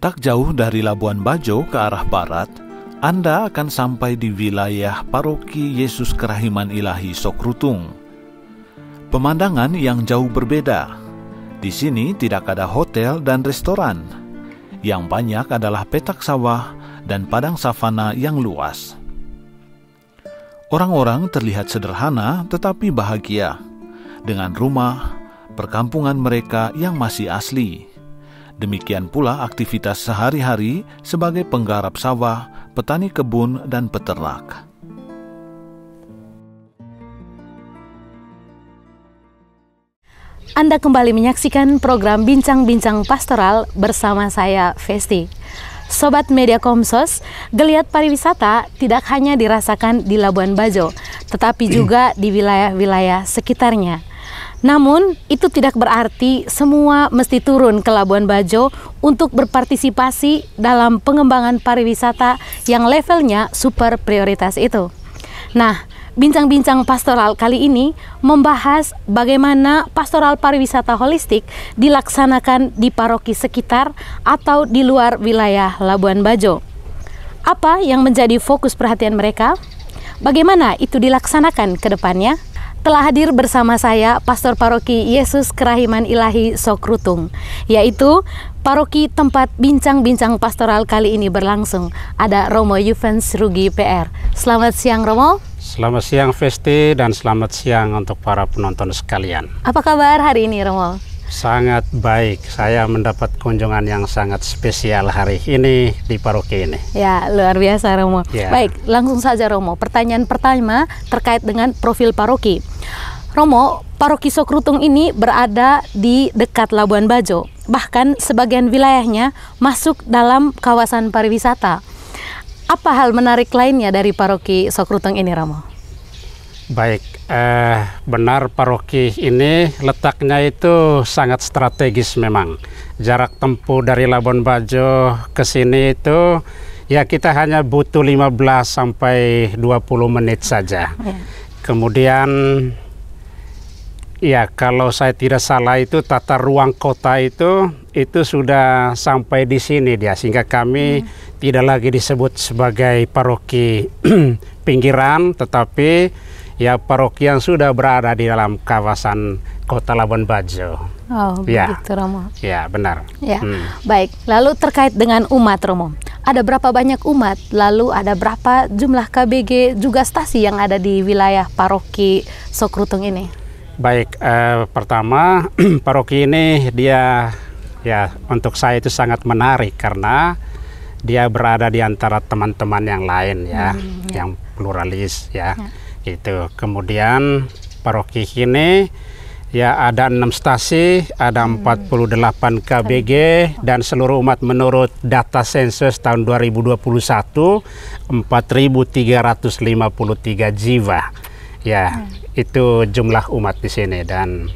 Tak jauh dari Labuan Bajo ke arah barat, Anda akan sampai di wilayah Paroki Yesus Kerahiman Ilahi Sokrutung. Pemandangan yang jauh berbeda. Di sini tidak ada hotel dan restoran. Yang banyak adalah petak sawah dan padang savana yang luas. Orang-orang terlihat sederhana tetapi bahagia, dengan rumah, perkampungan mereka yang masih asli. Demikian pula aktivitas sehari-hari sebagai penggarap sawah, petani kebun, dan peternak. Anda kembali menyaksikan program Bincang-Bincang Pastoral bersama saya, Festi. Sobat Media Komsos, geliat pariwisata tidak hanya dirasakan di Labuan Bajo, tetapi juga di wilayah-wilayah sekitarnya. Namun, itu tidak berarti semua mesti turun ke Labuan Bajo untuk berpartisipasi dalam pengembangan pariwisata yang levelnya super prioritas itu. Nah, Bincang-Bincang Pastoral kali ini membahas bagaimana pastoral pariwisata holistik dilaksanakan di paroki sekitar atau di luar wilayah Labuan Bajo. Apa yang menjadi fokus perhatian mereka? Bagaimana itu dilaksanakan ke depannya? Telah hadir bersama saya Pastor Paroki Yesus Kerahiman Ilahi Sokrutung, yaitu paroki tempat bincang-bincang pastoral kali ini berlangsung. Ada Romo Yuvens Rugi PR. Selamat siang Romo. Selamat siang Festi dan selamat siang untuk para penonton sekalian. Apa kabar hari ini Romo? Sangat baik, saya mendapat kunjungan yang sangat spesial hari ini di paroki ini. Ya, luar biasa Romo. Ya. Baik, langsung saja Romo. Pertanyaan pertama terkait dengan profil paroki. Romo, paroki Sokrutung ini berada di dekat Labuan Bajo. Bahkan sebagian wilayahnya masuk dalam kawasan pariwisata. Apa hal menarik lainnya dari paroki Sokrutung ini Romo? Baik, benar paroki ini letaknya itu sangat strategis memang. Jarak tempuh dari Labuan Bajo ke sini itu ya kita hanya butuh 15 sampai 20 menit saja. Ya. Kemudian ya kalau saya tidak salah itu tata ruang kota itu sudah sampai di sini dia, sehingga kami tidak lagi disebut sebagai paroki pinggiran, tetapi ya paroki yang sudah berada di dalam kawasan kota Labuan Bajo. Oh, ya. Begitu Romo. Ya, benar. Ya. Baik, lalu terkait dengan umat Romo. Ada berapa banyak umat? Lalu ada berapa jumlah KBG juga stasi yang ada di wilayah paroki Sokrutung ini? Baik, pertama paroki ini dia ya untuk saya itu sangat menarik karena dia berada di antara teman-teman yang lain ya, yang pluralis ya. Itu kemudian paroki ini ya ada 6 stasi, ada 48 KBG dan seluruh umat menurut data sensus tahun 2021 4.353 jiwa ya. Itu jumlah umat di sini dan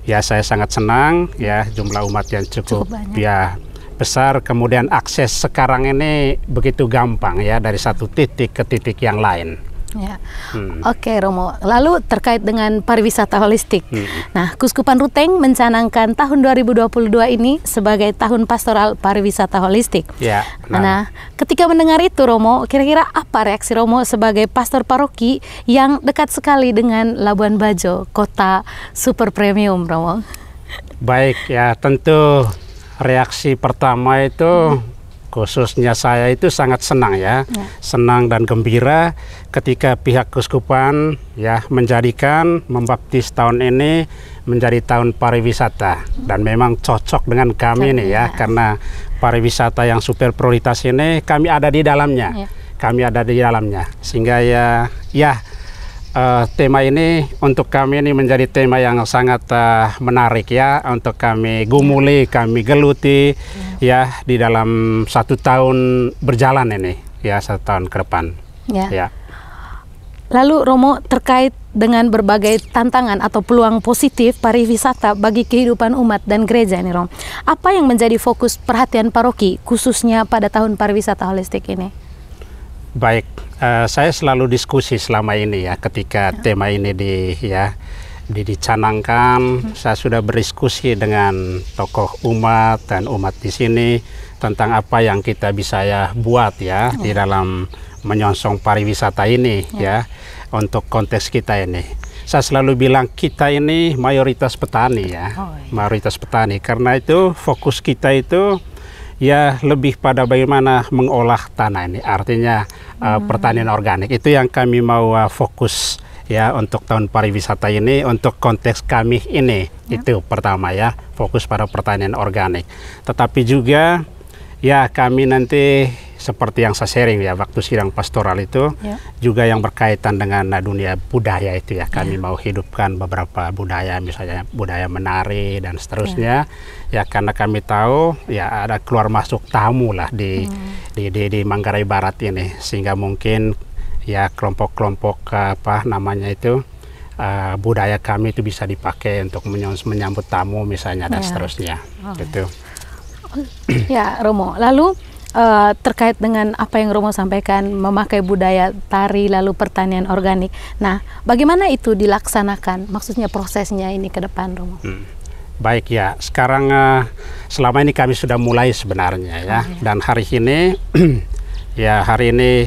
ya saya sangat senang ya jumlah umat yang cukup ya besar, kemudian akses sekarang ini begitu gampang ya dari satu titik ke titik yang lain. Ya. Oke Romo, lalu terkait dengan pariwisata holistik. Nah, Kuskupan Ruteng mencanangkan tahun 2022 ini sebagai tahun pastoral pariwisata holistik. Ya, nah, ketika mendengar itu Romo, kira-kira apa reaksi Romo sebagai pastor paroki yang dekat sekali dengan Labuan Bajo, kota super premium Romo? Baik ya, tentu reaksi pertama itu khususnya saya itu sangat senang ya, senang dan gembira ketika pihak Kuskupan ya menjadikan membaptis tahun ini menjadi tahun pariwisata dan memang cocok dengan kami nih ya, karena pariwisata yang super prioritas ini kami ada di dalamnya, sehingga ya tema ini untuk kami ini menjadi tema yang sangat menarik ya untuk kami gumuli, kami geluti ya di dalam 1 tahun berjalan ini ya, 1 tahun ke depan. Ya. Lalu Romo, terkait dengan berbagai tantangan atau peluang positif pariwisata bagi kehidupan umat dan gereja ini Romo, apa yang menjadi fokus perhatian paroki khususnya pada tahun pariwisata holistik ini? Baik, saya selalu diskusi selama ini ya ketika tema ini dicanangkan. Saya sudah berdiskusi dengan tokoh umat dan umat di sini tentang apa yang kita bisa buat di dalam menyongsong pariwisata ini untuk konteks kita ini. Saya selalu bilang kita ini mayoritas petani mayoritas petani, karena itu fokus kita itu lebih pada bagaimana mengolah tanah ini, artinya pertanian organik. Itu yang kami mau fokus untuk tahun pariwisata ini, untuk konteks kami ini. Itu pertama fokus pada pertanian organik. Tetapi juga kami nanti seperti yang saya sharing waktu sidang pastoral itu juga yang berkaitan dengan dunia budaya itu kami mau hidupkan beberapa budaya, misalnya budaya menari dan seterusnya karena kami tahu ada keluar masuk tamu lah di Manggarai Barat ini, sehingga mungkin kelompok-kelompok budaya kami itu bisa dipakai untuk menyambut tamu misalnya dan seterusnya gitu. Ya Romo, lalu terkait dengan apa yang Romo sampaikan, memakai budaya tari lalu pertanian organik. Nah, bagaimana itu dilaksanakan? Maksudnya prosesnya ini ke depan, Romo. Baik sekarang selama ini kami sudah mulai sebenarnya dan hari ini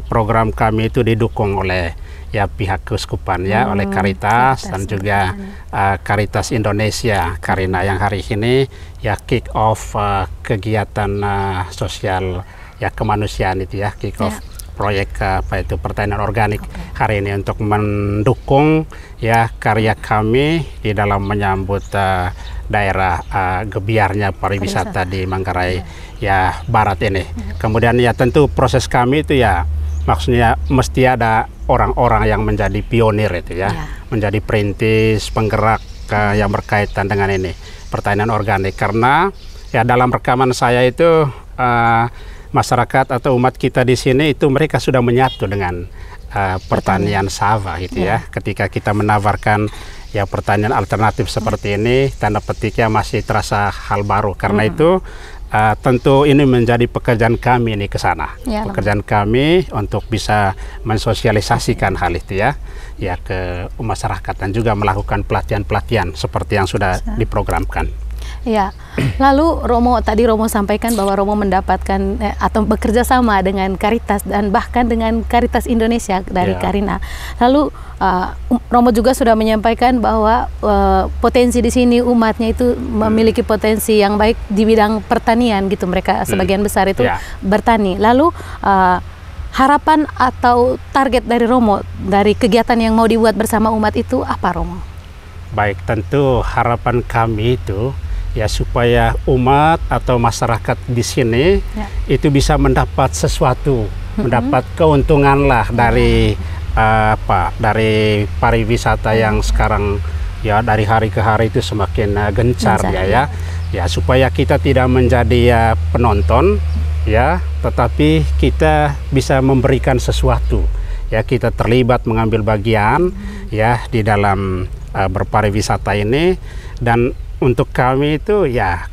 program kami itu didukung oleh pihak keuskupan oleh Caritas dan juga Caritas Indonesia, karena yang hari ini kick off kegiatan sosial kemanusiaan itu kick off proyek pertanian organik hari ini untuk mendukung karya kami di dalam menyambut daerah gebiarnya pariwisata di Manggarai Barat ini. Kemudian tentu proses kami itu maksudnya mesti ada orang-orang yang menjadi pionir itu menjadi perintis, penggerak yang berkaitan dengan ini pertanian organik, karena dalam rekaman saya itu masyarakat atau umat kita di sini itu mereka sudah menyatu dengan pertanian sawah gitu ketika kita menawarkan pertanian alternatif seperti ini, tanda petiknya masih terasa hal baru, karena itu tentu ini menjadi pekerjaan kami ini ke sana, pekerjaan kami untuk bisa mensosialisasikan hal itu ke masyarakat dan juga melakukan pelatihan-pelatihan seperti yang sudah diprogramkan. Lalu tadi Romo sampaikan bahwa Romo mendapatkan atau bekerja sama dengan Caritas dan bahkan dengan Caritas Indonesia dari Karina. Lalu Romo juga sudah menyampaikan bahwa potensi di sini umatnya itu memiliki potensi yang baik di bidang pertanian gitu. Mereka sebagian besar itu bertani. Lalu harapan atau target dari Romo dari kegiatan yang mau dibuat bersama umat itu apa, Romo? Baik, tentu harapan kami itu supaya umat atau masyarakat di sini itu bisa mendapat sesuatu, mendapat keuntungan lah dari dari pariwisata yang sekarang dari hari ke hari itu semakin gencar supaya kita tidak menjadi penonton tetapi kita bisa memberikan sesuatu kita terlibat mengambil bagian di dalam berpariwisata ini. Dan untuk kami itu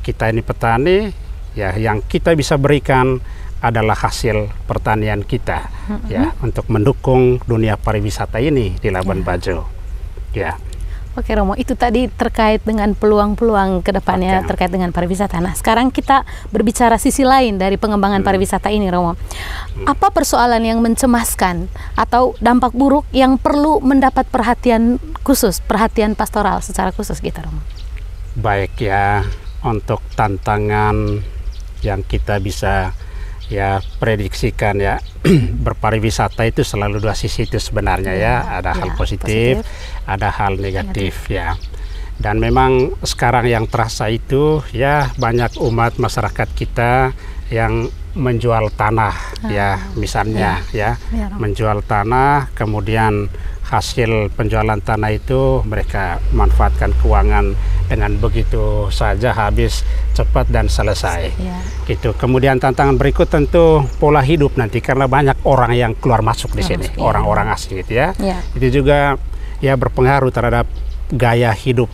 kita ini petani yang kita bisa berikan adalah hasil pertanian kita untuk mendukung dunia pariwisata ini di Labuan Bajo. Oke Romo, itu tadi terkait dengan peluang-peluang ke depannya terkait dengan pariwisata. Nah, sekarang kita berbicara sisi lain dari pengembangan pariwisata ini, Romo. Apa persoalan yang mencemaskan atau dampak buruk yang perlu mendapat perhatian khusus, perhatian pastoral secara khusus gitu, Romo? Baik untuk tantangan yang kita bisa prediksikan berpariwisata itu selalu dua sisi itu sebenarnya ada hal positif, ada hal negatif dan memang sekarang yang terasa itu banyak umat masyarakat kita yang menjual tanah misalnya menjual tanah, kemudian hasil penjualan tanah itu mereka manfaatkan keuangan dengan begitu saja, habis cepat dan selesai gitu. Kemudian tantangan berikut tentu pola hidup nanti, karena banyak orang yang keluar masuk di sini, orang-orang asing gitu itu juga berpengaruh terhadap gaya hidup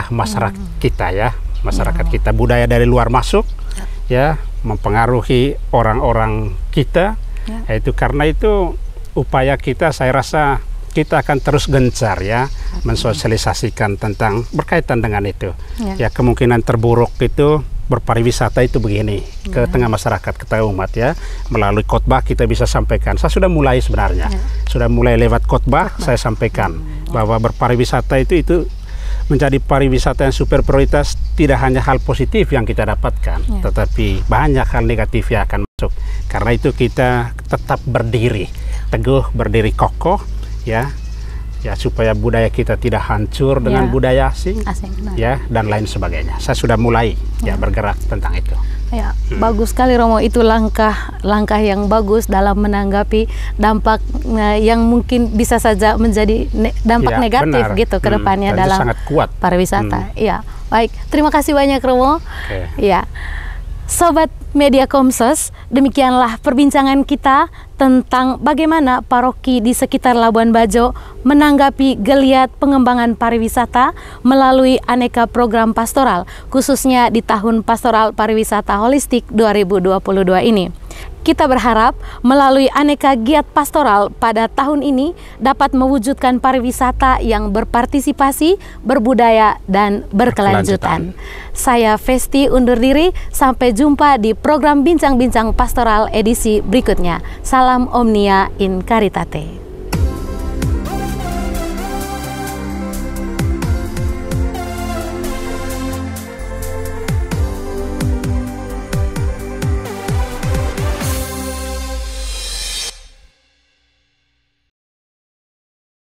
masyarakat kita masyarakat kita, budaya dari luar masuk mempengaruhi orang-orang kita itu. Karena itu upaya kita saya rasa kita akan terus gencar ya mensosialisasikan tentang berkaitan dengan itu. Ya kemungkinan terburuk itu berpariwisata itu begini ke tengah masyarakat, ke tengah umat ya, melalui khotbah kita bisa sampaikan. Saya sudah mulai sebenarnya, sudah mulai lewat khotbah saya sampaikan bahwa berpariwisata itu menjadi pariwisata yang super prioritas, tidak hanya hal positif yang kita dapatkan, tetapi banyak hal negatif yang akan masuk. Karena itu kita tetap berdiri teguh, berdiri kokoh ya supaya budaya kita tidak hancur dengan budaya asing ya dan lain sebagainya. Saya sudah mulai bergerak tentang itu. Ya, bagus sekali Romo, itu langkah yang bagus dalam menanggapi dampak yang mungkin bisa saja menjadi dampak negatif gitu ke depannya dalam sangat kuat pariwisata. Ya, baik. Terima kasih banyak Romo. Ya. Sobat Media Komsos, demikianlah perbincangan kita tentang bagaimana paroki di sekitar Labuan Bajo menanggapi geliat pengembangan pariwisata melalui aneka program pastoral, khususnya di tahun pastoral pariwisata holistik 2022 ini. Kita berharap melalui aneka giat pastoral pada tahun ini dapat mewujudkan pariwisata yang berpartisipasi, berbudaya, dan berkelanjutan. Saya Festi undur diri, sampai jumpa di program Bincang-Bincang Pastoral edisi berikutnya. Salam Omnia in Caritate.